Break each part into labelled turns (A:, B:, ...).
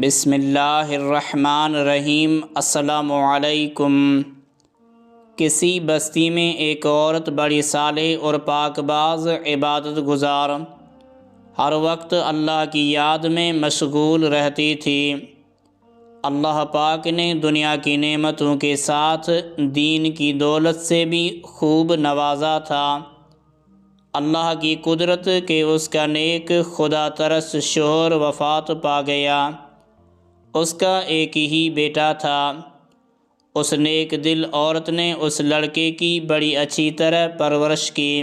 A: بسم اللہ الرحمن الرحیم۔ السلام علیکم۔ کسی بستی میں ایک عورت بڑی صالح اور پاک باز عبادت گزار ہر وقت اللہ کی یاد میں مشغول رہتی تھی۔ اللہ پاک نے دنیا کی نعمتوں کے ساتھ دین کی دولت سے بھی خوب نوازا تھا۔ اللہ کی قدرت کہ اس کا نیک خدا ترس شوہر وفات پا گیا۔ اس کا ایک ہی بیٹا تھا۔ اس نیک دل عورت نے اس لڑکے کی بڑی اچھی طرح پرورش کی،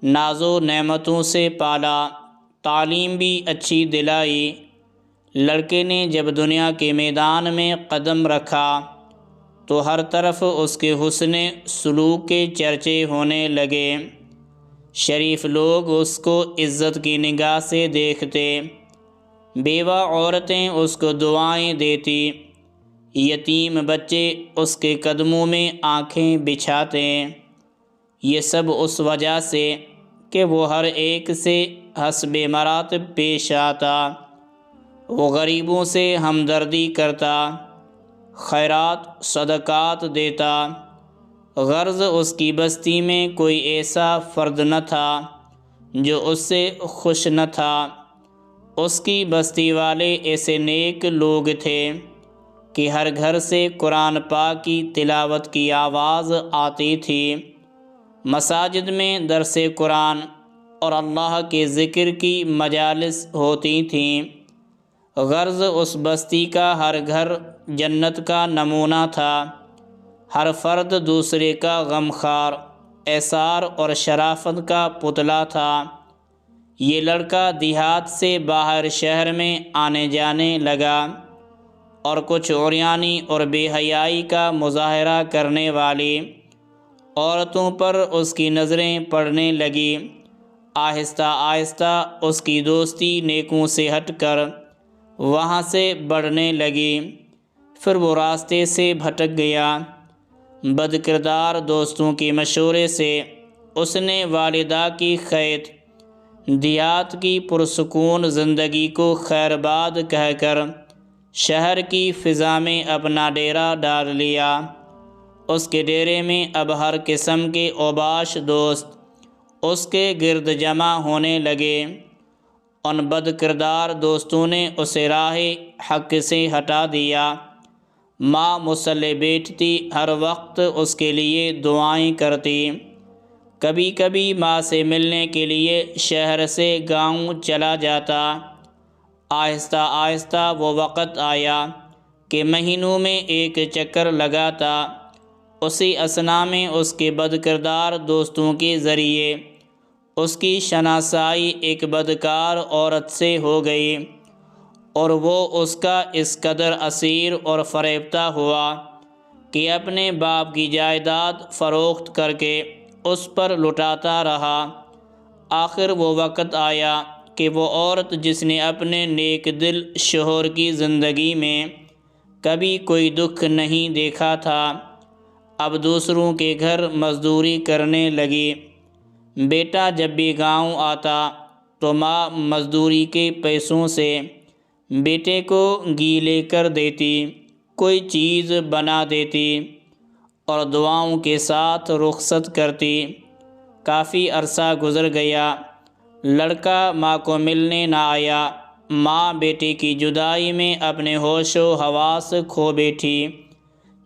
A: ناز و نعمتوں سے پالا، تعلیم بھی اچھی دلائی۔ لڑکے نے جب دنیا کے میدان میں قدم رکھا تو ہر طرف اس کے حسن سلوک کے چرچے ہونے لگے۔ شریف لوگ اس کو عزت کی نگاہ سے دیکھتے، بیوہ عورتیں اس کو دعائیں دیتی، یتیم بچے اس کے قدموں میں آنکھیں بچھاتے۔ یہ سب اس وجہ سے کہ وہ ہر ایک سے حسب مراتب پیش آتا، وہ غریبوں سے ہمدردی کرتا، خیرات صدقات دیتا۔ غرض اس کی بستی میں کوئی ایسا فرد نہ تھا جو اس سے خوش نہ تھا۔ اس کی بستی والے ایسے نیک لوگ تھے کہ ہر گھر سے قرآن پاک کی تلاوت کی آواز آتی تھی، مساجد میں درس قرآن اور اللہ کے ذکر کی مجالس ہوتی تھیں۔ غرض اس بستی کا ہر گھر جنت کا نمونہ تھا، ہر فرد دوسرے کا غمخوار، ایثار اور شرافت کا پتلا تھا۔ یہ لڑکا دیہات سے باہر شہر میں آنے جانے لگا اور کچھ عریانی اور بے حیائی کا مظاہرہ کرنے والی عورتوں پر اس کی نظریں پڑنے لگیں۔ آہستہ آہستہ اس کی دوستی نیکوں سے ہٹ کر وہاں سے بڑھنے لگی، پھر وہ راستے سے بھٹک گیا۔ بد کردار دوستوں کے مشورے سے اس نے والدہ کی قید، دیہات کی پرسکون زندگی کو خیرباد کہہ کر شہر کی فضا میں اپنا ڈیرا ڈال لیا۔ اس کے ڈیرے میں اب ہر قسم کے اوباش دوست اس کے گرد جمع ہونے لگے۔ ان بد کردار دوستوں نے اسے راہ حق سے ہٹا دیا۔ ماں مصلی بیٹھتی، ہر وقت اس کے لیے دعائیں کرتی۔ کبھی کبھی ماں سے ملنے کے لیے شہر سے گاؤں چلا جاتا۔ آہستہ آہستہ وہ وقت آیا کہ مہینوں میں ایک چکر لگاتا۔ اسی اثنا میں اس کے بد کردار دوستوں کے ذریعے اس کی شناسائی ایک بدکار عورت سے ہو گئی اور وہ اس کا اس قدر اسیر اور فریبتا ہوا کہ اپنے باپ کی جائیداد فروخت کر کے اس پر لٹاتا رہا۔ آخر وہ وقت آیا کہ وہ عورت جس نے اپنے نیک دل شوہر کی زندگی میں کبھی کوئی دکھ نہیں دیکھا تھا، اب دوسروں کے گھر مزدوری کرنے لگی۔ بیٹا جب بھی گاؤں آتا تو ماں مزدوری کے پیسوں سے بیٹے کو گھی لے کر دیتی، کوئی چیز بنا دیتی اور دعاؤں کے ساتھ رخصت کرتی۔ کافی عرصہ گزر گیا، لڑکا ماں کو ملنے نہ آیا۔ ماں بیٹے کی جدائی میں اپنے ہوش و حواس کھو بیٹھی۔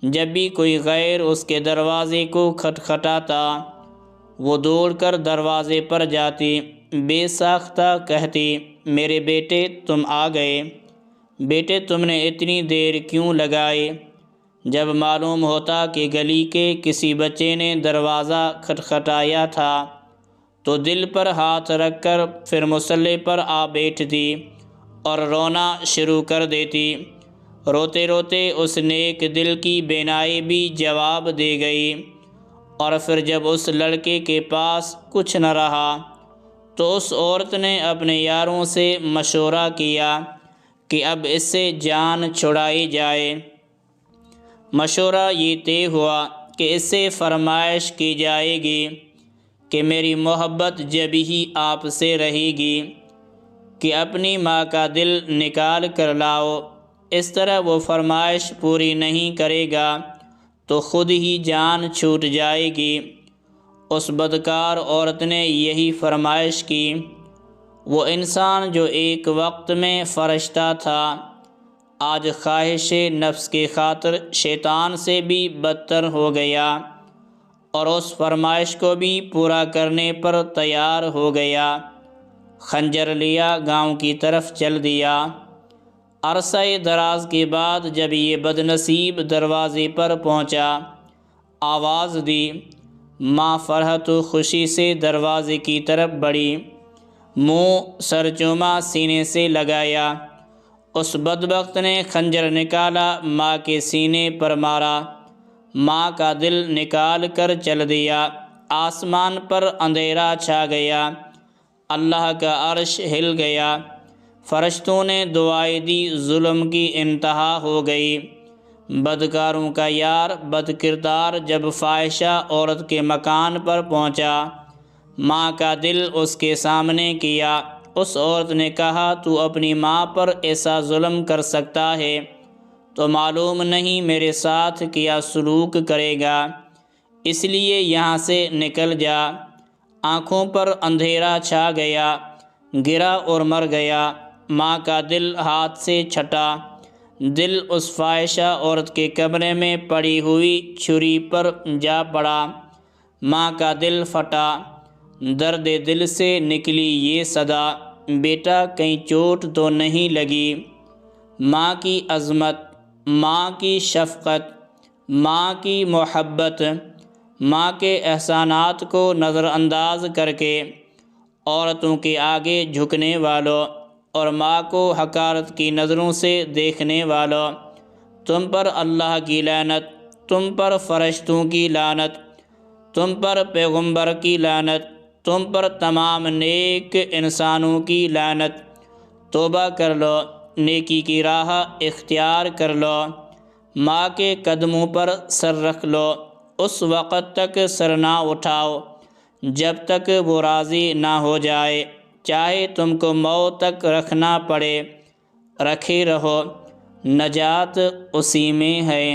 A: جب بھی کوئی غیر اس کے دروازے کو کھٹکھٹاتا، وہ دوڑ کر دروازے پر جاتی، بے ساختہ کہتی، میرے بیٹے تم آ گئے، بیٹے تم نے اتنی دیر کیوں لگائی؟ جب معلوم ہوتا کہ گلی کے کسی بچے نے دروازہ کھٹکھٹایا تھا تو دل پر ہاتھ رکھ کر پھر مصلی پر آ بیٹھتی اور رونا شروع کر دیتی۔ روتے روتے اس نیک دل کی بینائی بھی جواب دے گئی، اور پھر جب اس لڑکے کے پاس کچھ نہ رہا تو اس عورت نے اپنے یاروں سے مشورہ کیا کہ اب اس سے جان چھڑائی جائے۔ مشورہ یہ طے ہوا کہ اس سے فرمائش کی جائے گی کہ میری محبت جب ہی آپ سے رہے گی، کہ اپنی ماں کا دل نکال کر لاؤ۔ اس طرح وہ فرمائش پوری نہیں کرے گا تو خود ہی جان چھوٹ جائے گی۔ اس بدکار عورت نے یہی فرمائش کی۔ وہ انسان جو ایک وقت میں فرشتہ تھا، آج خواہش نفس کی خاطر شیطان سے بھی بدتر ہو گیا اور اس فرمائش کو بھی پورا کرنے پر تیار ہو گیا۔ خنجر لیا، گاؤں کی طرف چل دیا۔ عرصہ دراز کے بعد جب یہ بدنصیب دروازے پر پہنچا، آواز دی۔ ماں فرحت و خوشی سے دروازے کی طرف بڑھی، منہ سر چوما سینے سے لگایا۔ اس بدبخت نے خنجر نکالا، ماں کے سینے پر مارا، ماں کا دل نکال کر چل دیا۔ آسمان پر اندھیرا چھا گیا، اللہ کا عرش ہل گیا، فرشتوں نے دعائیں دی، ظلم کی انتہا ہو گئی۔ بدکاروں کا یار بد کردار جب فاحشہ عورت کے مکان پر پہنچا، ماں کا دل اس کے سامنے کیا۔ اس عورت نے کہا، تو اپنی ماں پر ایسا ظلم کر سکتا ہے تو معلوم نہیں میرے ساتھ کیا سلوک کرے گا، اس لیے یہاں سے نکل جا۔ آنکھوں پر اندھیرا چھا گیا، گرا اور مر گیا۔ ماں کا دل ہاتھ سے چھٹا، دل اس فاحشہ عورت کے کمرے میں پڑی ہوئی چھری پر جا پڑا۔ ماں کا دل پھٹا، درد دل سے نکلی یہ صدا، بیٹا کہیں چوٹ تو نہیں لگی؟ ماں کی عظمت، ماں کی شفقت، ماں کی محبت، ماں کے احسانات کو نظر انداز کر کے عورتوں کے آگے جھکنے والوں اور ماں کو حقارت کی نظروں سے دیکھنے والوں، تم پر اللہ کی لعنت، تم پر فرشتوں کی لعنت، تم پر پیغمبر کی لعنت، تم پر تمام نیک انسانوں کی لعنت۔ توبہ کر لو، نیکی کی راہ اختیار کر لو، ماں کے قدموں پر سر رکھ لو، اس وقت تک سر نہ اٹھاؤ جب تک وہ راضی نہ ہو جائے، چاہے تم کو موت تک رکھنا پڑے، رکھے رہو، نجات اسی میں ہے۔